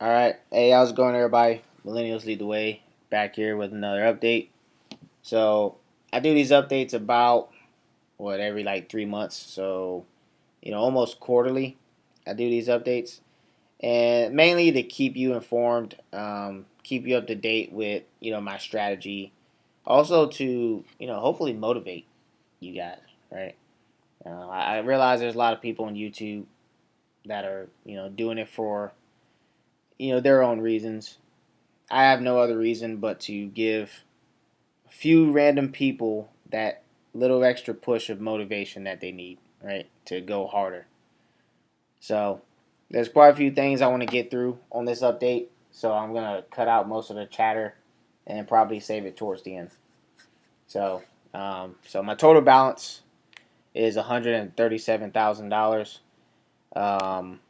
All right. Hey, how's it going, everybody? Millennials lead the way. Back here with another update. So I do these updates about every like 3 months. So almost quarterly. I do these updates, and mainly to keep you informed, keep you up to date with my strategy. Also to hopefully motivate you guys. Right. I realize there's a lot of people on YouTube that are doing it for their own reasons. I have no other reason but to give a few random people that little extra push of motivation that they need, right, to go harder. So there's quite a few things I want to get through on this update. So I'm gonna cut out most of the chatter and probably save it towards the end. So, so my total balance is $137,000. Um,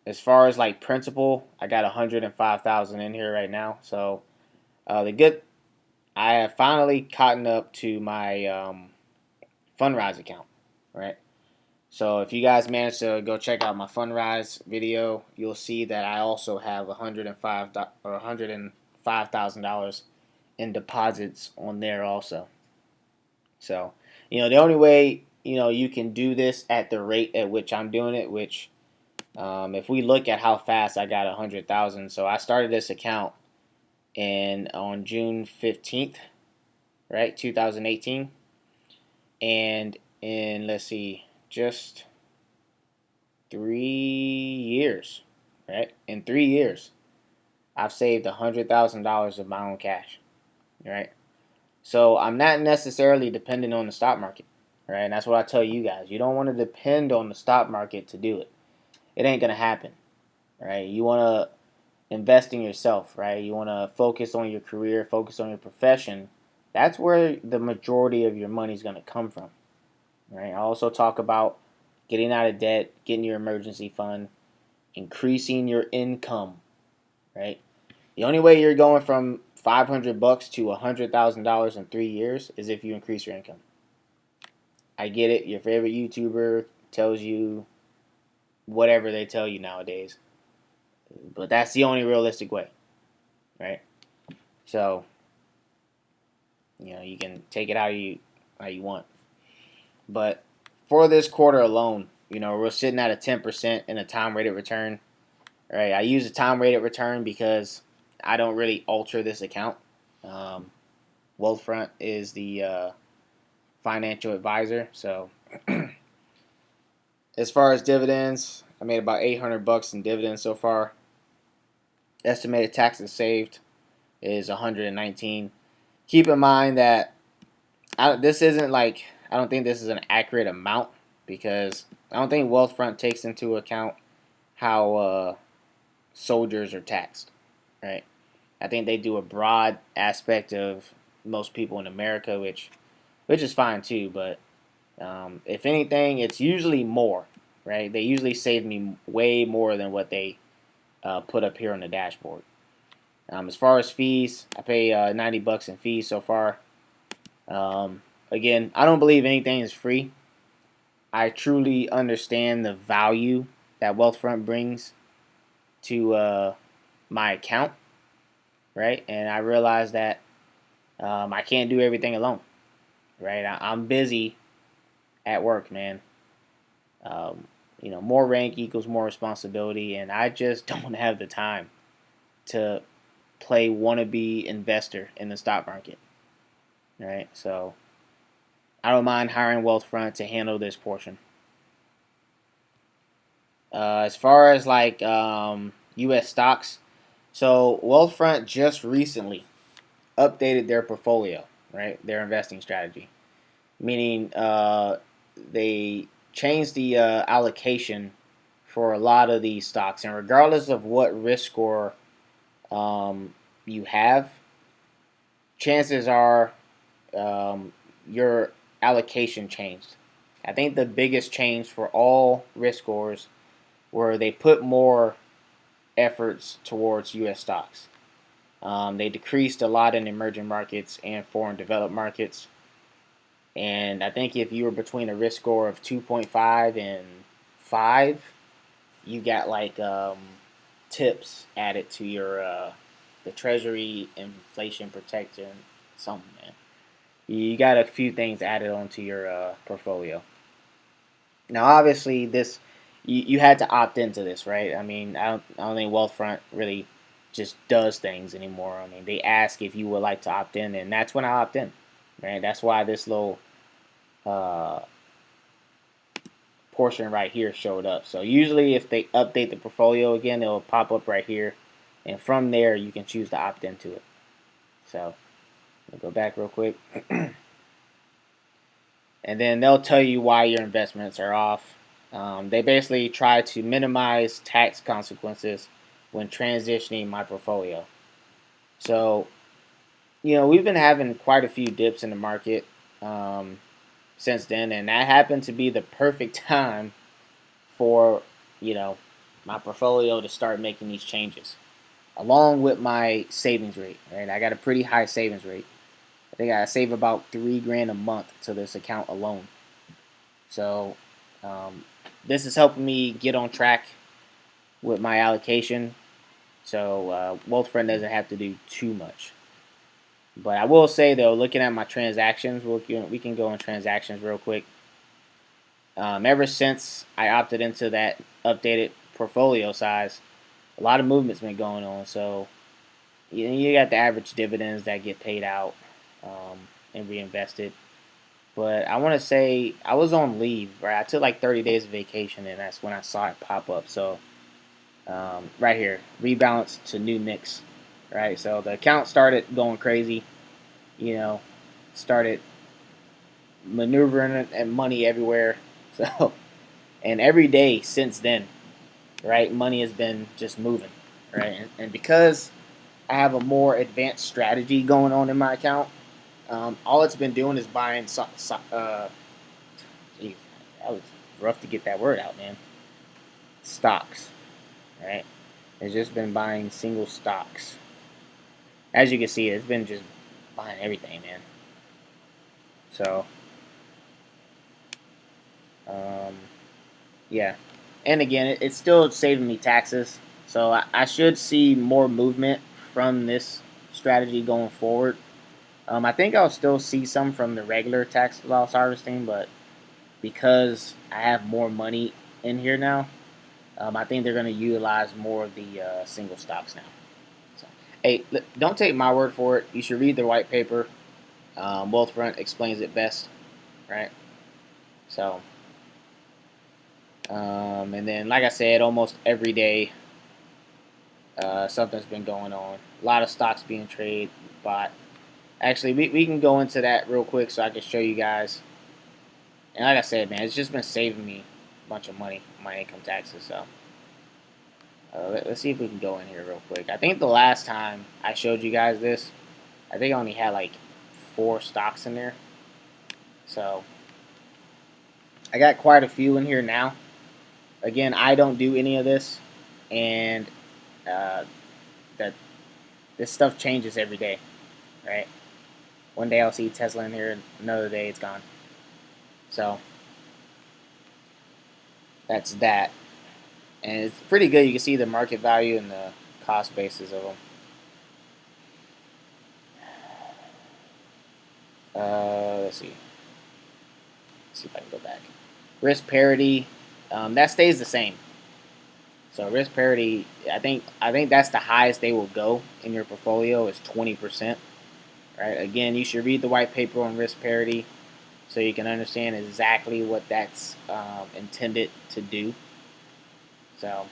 as far as like principal, I got 105,000 in here right now. So the good I have finally gotten up to my Fundrise account, right? So if you guys manage to go check out my Fundrise video, you'll see that I also have 105,000 in deposits on there also. So the only way you can do this at the rate at which I'm doing it, which if we look at how fast I got 100,000, so I started this account in on June 15th, right, 2018. And in, let's see, just 3 years, right? In 3 years, I've saved $100,000 of my own cash, right? So I'm not necessarily dependent on the stock market, right? And that's what I tell you guys. You don't want to depend on the stock market to do it. It ain't gonna happen, right? You want to invest in yourself, right? You want to focus on your career, focus on your profession. That's where the majority of your money is gonna come from. Right. I also talk about getting out of debt, getting your emergency fund, increasing your income. Right. The only way you're going from $500 to $100,000 in 3 years is if you increase your income. I get it. Your favorite YouTuber tells you whatever they tell you nowadays, but that's the only realistic way. Right. So you can take it how you want, but for this quarter alone, we're sitting at a 10% in a time rated return. Right, I use a time rated return because I don't really alter this account. Um, Wealthfront is the financial advisor. So as far as dividends, I made about $800 in dividends so far. Estimated taxes saved is 119. Keep in mind that this isn't like I don't think this is an accurate amount because I don't think Wealthfront takes into account how soldiers are taxed, right? I think they do a broad aspect of most people in America, which is fine too. But if anything, it's usually more, right? They usually save me way more than what they put up here on the dashboard. As far as fees, I pay $90 in fees so far. Again, I don't believe anything is free. I truly understand the value that Wealthfront brings to my account, right? And I realize that I can't do everything alone, right? I'm busy at work, man. Um, more rank equals more responsibility, and I just don't have the time to play wannabe investor in the stock market, right? So I don't mind hiring Wealthfront to handle this portion. As far as like U.S. stocks, so Wealthfront just recently updated their portfolio, right? Their investing strategy, meaning they changed the allocation for a lot of these stocks, and regardless of what risk score you have, chances are your allocation changed. I think the biggest change for all risk scores were they put more efforts towards U.S. stocks. They decreased a lot in emerging markets and foreign developed markets. And I think if you were between a risk score of 2.5 and 5, you got like tips added to your the Treasury inflation protection something, man. You got a few things added onto your portfolio. Now, obviously, this you had to opt into this, right? I mean, I don't think Wealthfront really just does things anymore. I mean, they ask if you would like to opt in, and that's when I opt in, right? That's why this little uh, portion right here showed up. So usually, if they update the portfolio again, it'll pop up right here, and from there you can choose to opt into it. So let me go back real quick. And then they'll tell you why your investments are off. They basically try to minimize tax consequences when transitioning my portfolio. So, we've been having quite a few dips in the market um, since then, and that happened to be the perfect time for, you know, my portfolio to start making these changes, along with my savings rate. Right, I got a pretty high savings rate. I think I save about 3 grand a month to this account alone. So um, this is helping me get on track with my allocation. So Wealthfront doesn't have to do too much. But I will say though, looking at my transactions, we can go on transactions real quick. Ever since I opted into that updated portfolio size, a lot of movement's been going on. So you got the average dividends that get paid out and reinvested. But I want to say I was on leave, right? I took like 30 days of vacation, and that's when I saw it pop up. So right here, rebalance to new mix, right? So the account started going crazy, you know, started maneuvering and money everywhere. So, and every day since then, right, money has been just moving, right? And because I have a more advanced strategy going on in my account, all it's been doing is buying geez, that was rough to get that word out, man. Stocks, right? It's just been buying single stocks. As you can see, it's been just buying everything, man. So, um, yeah. And again, it's still saving me taxes. So I should see more movement from this strategy going forward. I think I'll still see some from the regular tax loss harvesting, but because I have more money in here now, I think they're going to utilize more of the single stocks now. So, hey, don't take my word for it. You should read the white paper. Wealthfront explains it best, right? So, and then, like I said, almost every day something's been going on. A lot of stocks being traded, but actually, we can go into that real quick so I can show you guys. And like I said, man, it's just been saving me a bunch of money on my income taxes. So let's see if we can go in here real quick. I think the last time I showed you guys this, I think I only had like 4 stocks in there. So I got quite a few in here now. Again, I don't do any of this, and uh, that this stuff changes every day, right? One day I'll see Tesla in here, another day it's gone. So that's that, and it's pretty good. You can see the market value and the cost basis of them. Let's see. Let's see if I can go back. Risk parity, that stays the same. So risk parity, I think that's the highest they will go in your portfolio is 20%. Right. Again, you should read the white paper on risk parity so you can understand exactly what that's intended to do. So,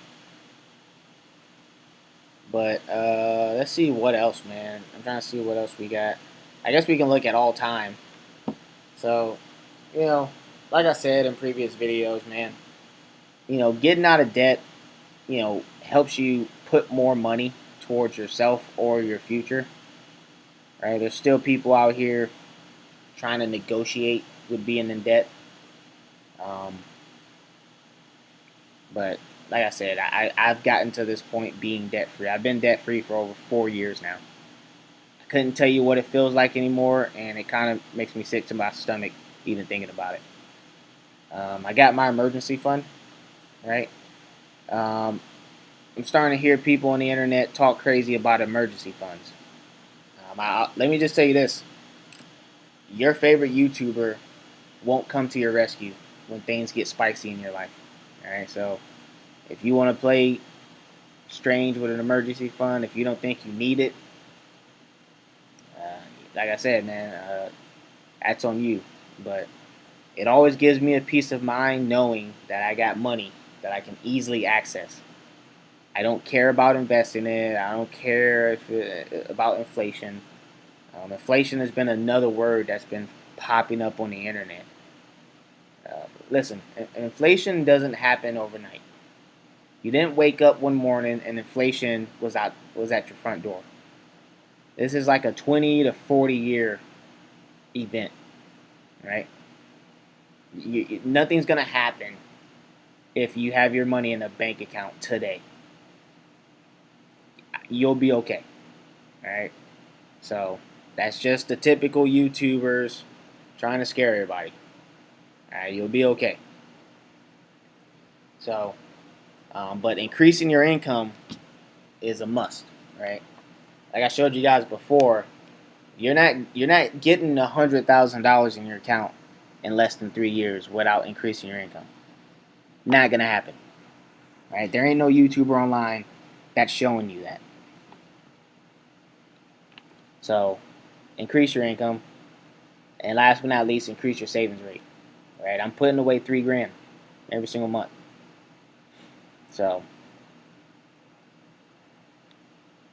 but let's see what else, man. I'm trying to see what else we got. I guess we can look at all time. So, you know, like I said in previous videos, man, getting out of debt, helps you put more money towards yourself or your future. Right? There's still people out here trying to negotiate with being in debt. Um, but like I said, I've gotten to this point being debt free. I've been debt free for over 4 years now. I couldn't tell you what it feels like anymore, and it kind of makes me sick to my stomach even thinking about it. I got my emergency fund, right? Um, I'm starting to hear people on the internet talk crazy about emergency funds. Let me just tell you this: your favorite YouTuber won't come to your rescue when things get spicy in your life. All right, so if you want to play strange with an emergency fund, if you don't think you need it, uh, like I said, man, that's on you. But it always gives me a peace of mind knowing that I got money that I can easily access. I don't care about investing in it. I don't care about inflation. Inflation has been another word that's been popping up on the internet. Listen, inflation doesn't happen overnight. You didn't wake up one morning and inflation was at your front door. This is like a 20 to 40 year event, right? Nothing's gonna happen if you have your money in a bank account today. You'll be okay, all right? So that's just the typical YouTubers trying to scare everybody. All right, you'll be okay. So, but increasing your income is a must, right? Like I showed you guys before, you're not getting $100,000 in your account in less than 3 years without increasing your income. Not gonna happen, right? There ain't no YouTuber online that's showing you that. So, increase your income, and last but not least, increase your savings rate. Right? I'm putting away $3 grand every single month. So,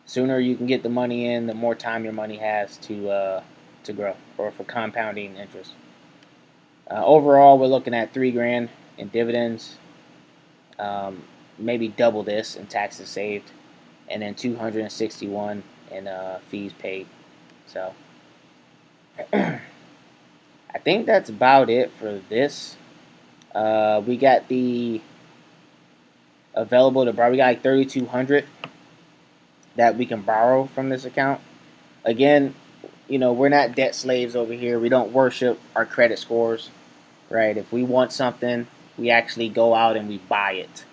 sooner you can get the money in, the more time your money has to grow or for compounding interest. Overall, we're looking at $3 grand in dividends, maybe double this in taxes saved, and then 261 in fees paid. So, I think that's about it for this. We got the available to borrow. We got like 3,200 that we can borrow from this account. Again, we're not debt slaves over here. We don't worship our credit scores, right? If we want something, we actually go out and we buy it,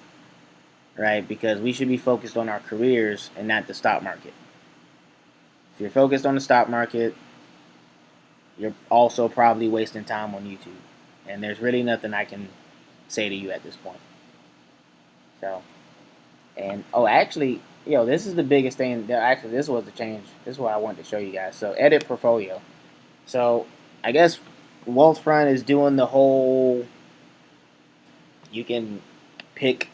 right? Because we should be focused on our careers and not the stock market. If you're focused on the stock market, you're also probably wasting time on YouTube. And there's really nothing I can say to you at this point. So, and actually, this is the biggest thing. Actually, this was the change. This is what I wanted to show you guys. So, edit portfolio. So, I guess Wealthfront is doing the whole. You can pick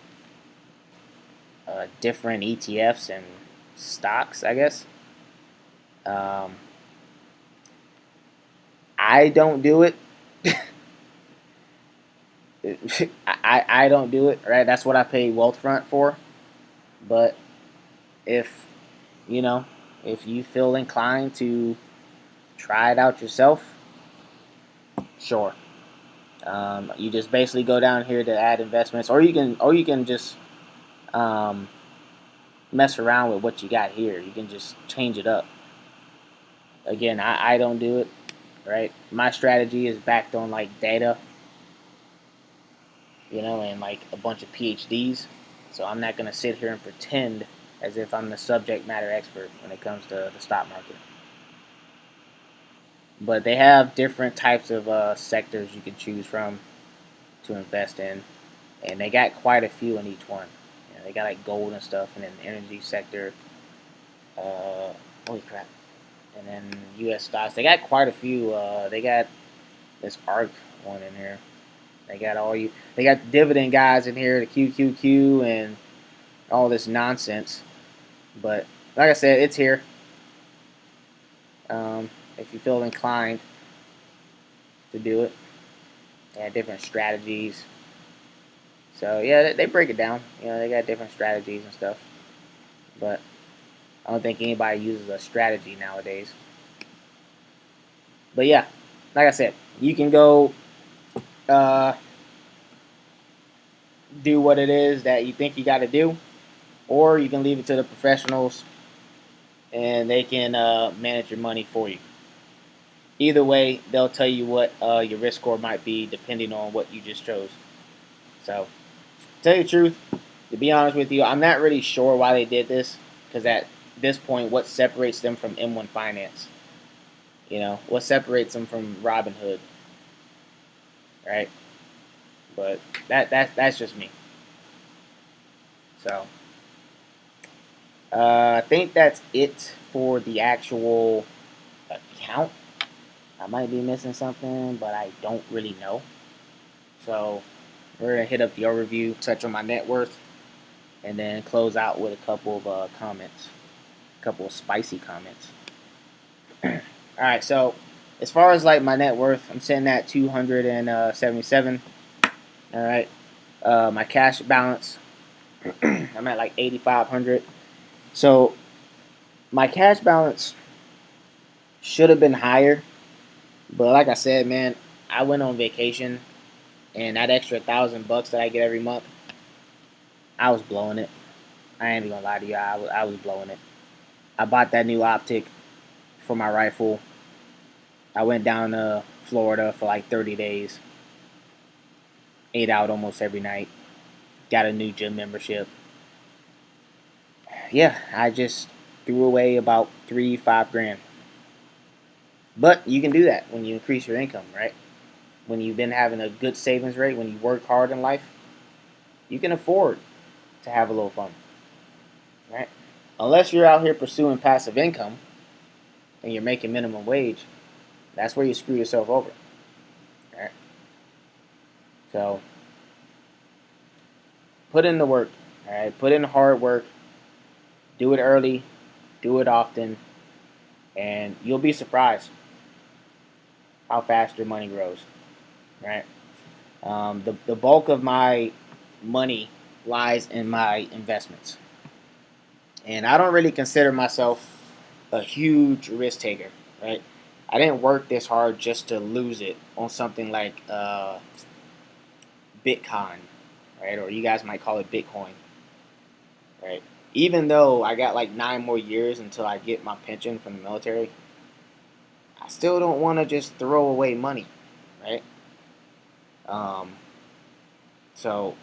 different ETFs and stocks. I guess. Um, I don't do it. I don't do it. Right. That's what I pay Wealthfront for. But if you know, if you feel inclined to try it out yourself, sure. You just basically go down here to add investments, or you can just um, mess around with what you got here. You can just change it up. Again, I don't do it. Right, my strategy is backed on like data, and like a bunch of PhDs. So I'm not gonna sit here and pretend as if I'm the subject matter expert when it comes to the stock market. But they have different types of sectors you can choose from to invest in, and they got quite a few in each one. They got like gold and stuff, and then the energy sector. Uh, Holy crap! And then U.S. stocks. They got quite a few. They got this ARC one in here. They got all you. They got the dividend guys in here, the QQQ, and all this nonsense. But like I said, it's here. If you feel inclined to do it, they have different strategies. So yeah, they break it down. They got different strategies and stuff. But I don't think anybody uses a strategy nowadays. But yeah, like I said, you can go uh, do what it is that you think you got to do, or you can leave it to the professionals and they can manage your money for you. Either way, they'll tell you what your risk score might be depending on what you just chose. So, to tell you the truth, To be honest with you, I'm not really sure why they did this because at this point, what separates them from M1 Finance? What separates them from Robinhood, right? But that's just me. So I think that's it for the actual account. I might be missing something, but I don't really know. So we're gonna hit up the overview, touch on my net worth, and then close out with a couple of comments, a couple of spicy comments. All right, so as far as like my net worth, I'm sitting at 277. All right, my cash balance, I'm at like 8,500. So my cash balance should have been higher, but like I said, man, I went on vacation, and that extra $1,000 that I get every month, I was blowing it. I ain't even gonna lie to you, I was blowing it. I bought that new optic for my rifle. I went down to Florida for like 30 days, ate out almost every night, got a new gym membership. Yeah, I just threw away about 5 grand. But you can do that when you increase your income, right? When you've been having a good savings rate, when you work hard in life, you can afford to have a little fun, right? Unless you're out here pursuing passive income and you're making minimum wage, that's where you screw yourself over, right? So put in the work, all right? Put in hard work, do it early, do it often, and you'll be surprised how fast your money grows, right? The bulk of my money lies in my investments. And I don't really consider myself a huge risk taker, right? I didn't work this hard just to lose it on something like Bitcoin, right? Or you guys might call it Bitcoin, right? Even though I got like 9 more years until I get my pension from the military, I still don't want to just throw away money, right? Um, so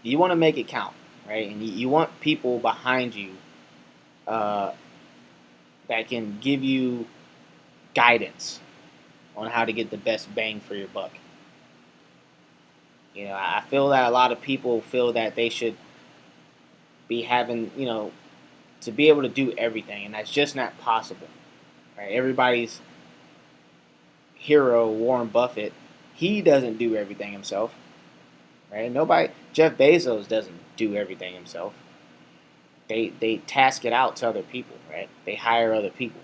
you want to make it count, right? And you want people behind you uh, that can give you guidance on how to get the best bang for your buck. I feel that a lot of people feel that they should be having, to be able to do everything, and that's just not possible. Right? Everybody's hero, Warren Buffett, he doesn't do everything himself. Right? Nobody, Jeff Bezos doesn't do everything himself. They task it out to other people, right? They hire other people,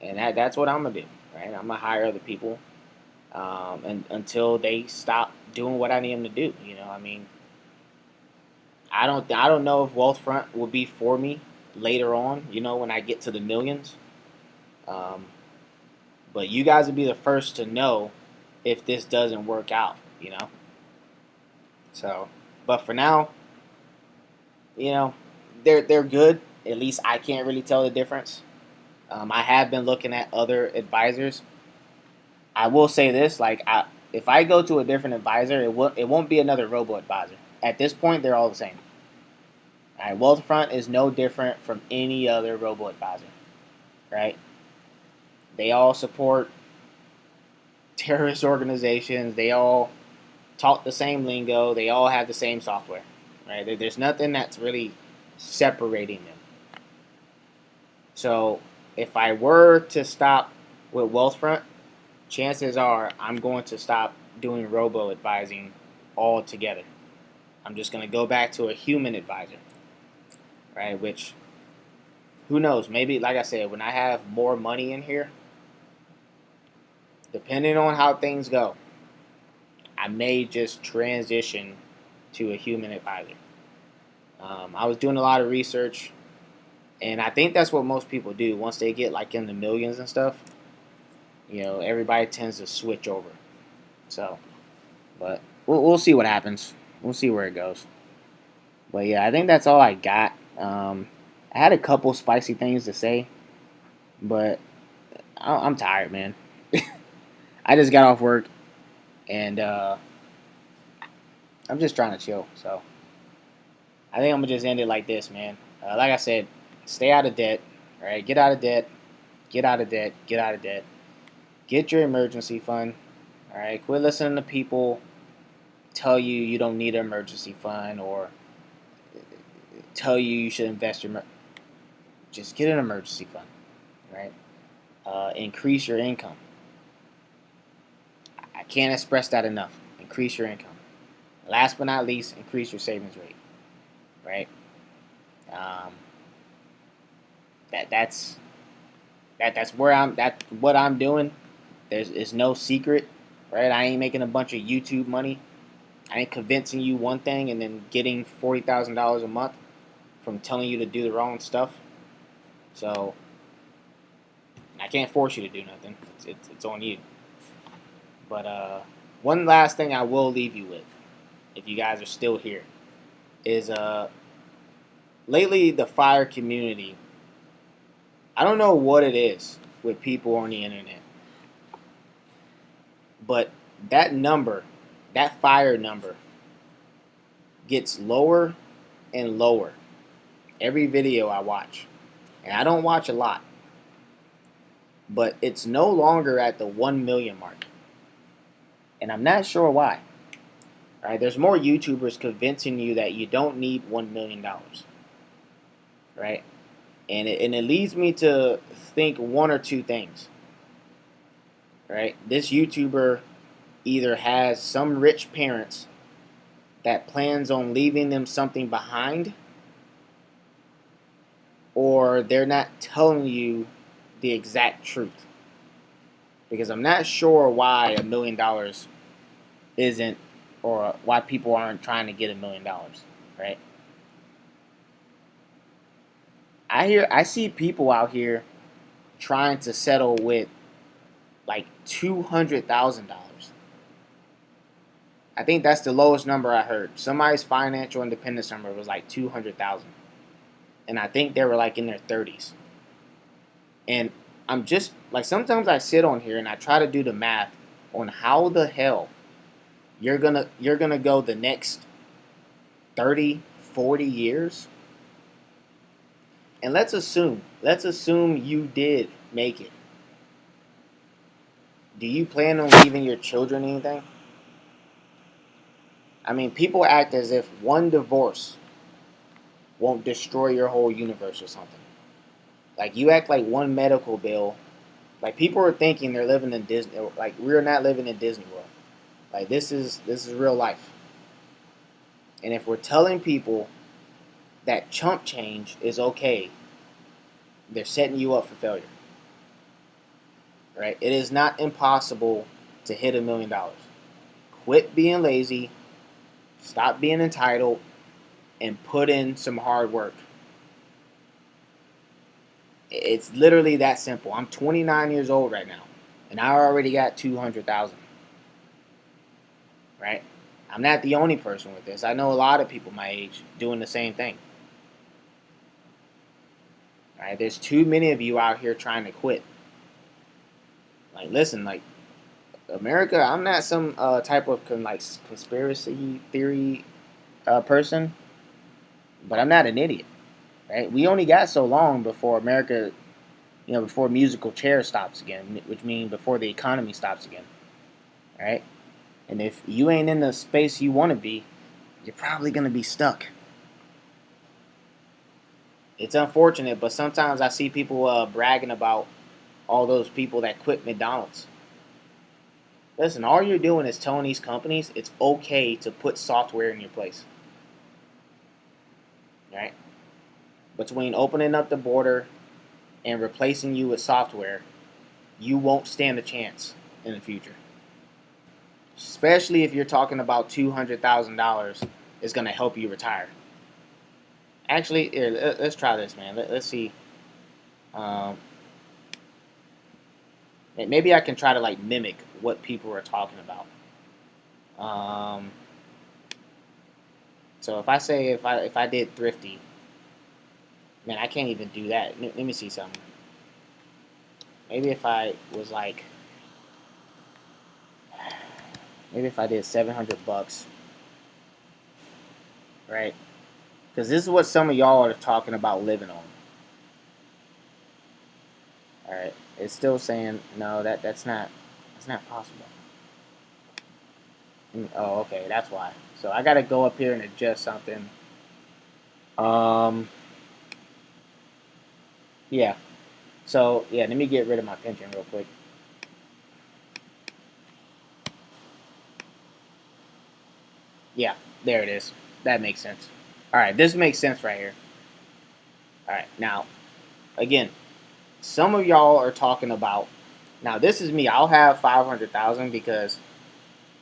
and that's what I'm gonna do, right? I'm gonna hire other people, and until they stop doing what I need them to do. I mean, I don't know if Wealthfront will be for me later on. When I get to the millions, um, but you guys will be the first to know if this doesn't work out. So, but for now, you know, they're good. At least I can't really tell the difference. I have been looking at other advisors. I will say this: if I go to a different advisor, it won't be another robo advisor. At this point, they're all the same. All right, Wealthfront is no different from any other robo advisor, right? They all support terrorist organizations. They all talk the same lingo. They all have the same software, right? There's nothing that's really separating them. So if I were to stop with Wealthfront, chances are I'm going to stop doing robo advising altogether. I'm just going to go back to a human advisor, right? Which, who knows? Maybe, like I said, when I have more money in here, depending on how things go, I may just transition to a human advisor. I was doing a lot of research, and I think that's what most people do once they get like in the millions and stuff. Everybody tends to switch over. So, but we'll see what happens. We'll see where it goes. But yeah, I think that's all I got. I had a couple spicy things to say, but I'm tired, man. I just got off work, and I'm just trying to chill. So I think I'm gonna just end it like this, man. Like I said, stay out of debt. All right, get out of debt. Get out of debt. Get out of debt. Get your emergency fund. All right, quit listening to people tell you you don't need an emergency fund or tell you you should invest your. Just get an emergency fund. Right. Increase your income. I can't express that enough. Increase your income. Last but not least, increase your savings rate. Right. Um, that's that's where that's what I'm doing. There's no secret, right? I ain't making a bunch of YouTube money. I ain't convincing you one thing and then getting $40,000 a month from telling you to do the wrong stuff. So I can't force you to do nothing. It's on you. But one last thing I will leave you with, if you guys are still here, is lately the fire community. I don't know what it is with people on the internet, but that number, that fire number, gets lower and lower every video I watch. And I don't watch a lot, but it's no longer at the 1 million mark. And I'm not sure why. All right, there's more YouTubers convincing you that you don't need $1 million. Right? And it leads me to think one or two things. Right? This YouTuber either has some rich parents that plans on leaving them something behind, or they're not telling you the exact truth. Because I'm not sure why $1 million isn't, or why people aren't trying to get $1 million, right? I see people out here trying to settle with like $200,000. I think that's the lowest number I heard. Somebody's financial independence number was like 200,000, and I think they were like in their 30s. And I'm just like, sometimes I sit on here and I try to do the math on how the hell you're gonna go the next 30, 40 years. And let's assume you did make it. Do you plan on leaving your children anything? I mean, people act as if one divorce won't destroy your whole universe or something. Like, you act like one medical bill. Like, people are thinking they're living in Disney. Like, we're not living in Disney World. Like, this is real life. And if we're telling people that chump change is okay, they're setting you up for failure. Right? It is not impossible to hit $1 million. Quit being lazy, stop being entitled, and put in some hard work. It's literally that simple. I'm 29 years old right now, and I already got 200,000. Right? I'm not the only person with this. I know a lot of people my age doing the same thing. Right? There's too many of you out here trying to quit. Like, listen, like, America, I'm not some type of conspiracy theory person, but I'm not an idiot. Right? We only got so long before America, before musical chair stops again, which means before the economy stops again. Right? And if you ain't in the space you want to be, you're probably going to be stuck. It's unfortunate, but sometimes I see people bragging about all those people that quit McDonald's. Listen, all you're doing is telling these companies it's okay to put software in your place. Right? Between opening up the border and replacing you with software, you won't stand a chance in the future. Especially if you're talking about $200,000 is going to help you retire. Actually, here, let's try this, man. Let's see. Um, Maybe I can try to like mimic what people are talking about. Um, so if I say if I did thrifty, man, I can't even do that. Let me see something. Maybe if I was like, maybe if I did $700, right? Because this is what some of y'all are talking about living on. All right, it's still saying no. That's not possible. Oh, okay, that's why. So I gotta go up here and adjust something. Um, yeah. So yeah, let me get rid of my pension real quick. Yeah, there it is. That makes sense. All right, this makes sense right here. All right, now again, some of y'all are talking about. Now this is me. I'll have 500,000 because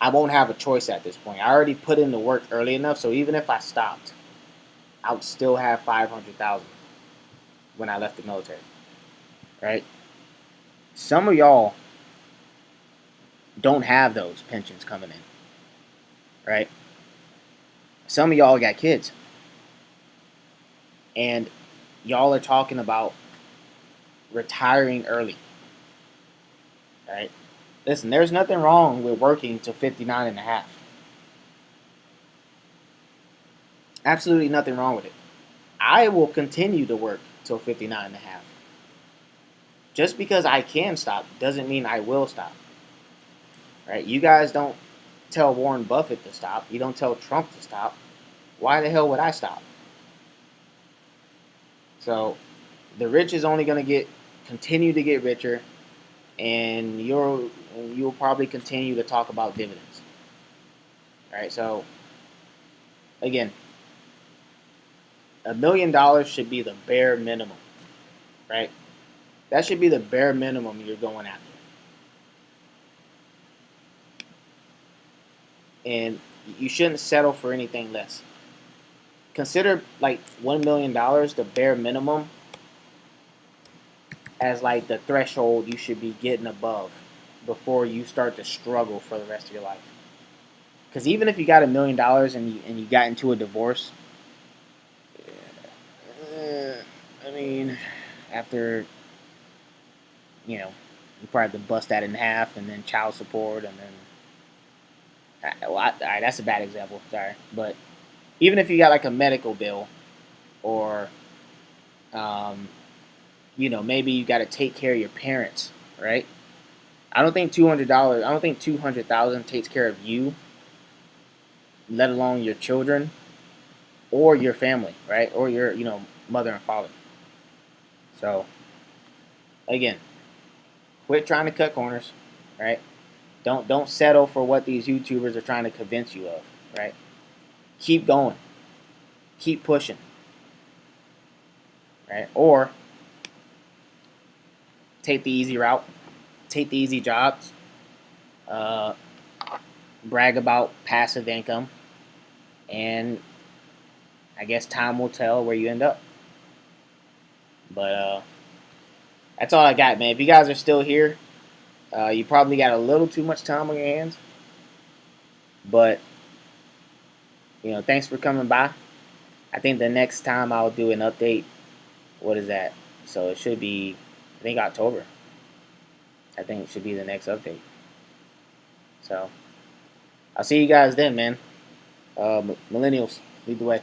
I won't have a choice at this point. I already put in the work early enough, so even if I stopped, I would still have 500,000 when I left the military. Right? Some of y'all don't have those pensions coming in. Right? Some of y'all got kids, and y'all are talking about retiring early. Right? Listen, there's nothing wrong with working to 59 and a half. Absolutely nothing wrong with it. I will continue to work till 59 and a half. Just because I can stop doesn't mean I will stop. Right? You guys don't tell Warren Buffett to stop. You don't tell Trump to stop. Why the hell would I stop? So the rich is only going to continue to get richer, and you'll probably continue to talk about dividends. All right. So again, $1 million should be the bare minimum, right? That should be the bare minimum you're going after. And you shouldn't settle for anything less. Consider like $1 million the bare minimum as like the threshold you should be getting above before you start to struggle for the rest of your life. Because even if you got $1 million and you got into a divorce, I mean, after you probably have to bust that in half, and then child support, and then that's a bad example. Sorry, but even if you got like a medical bill, or um, maybe you got to take care of your parents, right? I don't think $200. I don't think 200,000 takes care of you, let alone your children or your family, right? Or your mother and father. So again, quit trying to cut corners, right? Don't settle for what these YouTubers are trying to convince you of, right? Keep going, keep pushing, right? Or take the easy route, take the easy jobs, uh, brag about passive income, and I guess time will tell where you end up. But that's all I got, man. If you guys are still here, you probably got a little too much time on your hands. But thanks for coming by. I think the next time I'll do an update. What is that? So it should be, I think October. I think it should be the next update. So I'll see you guys then, man. Millennials, lead the way.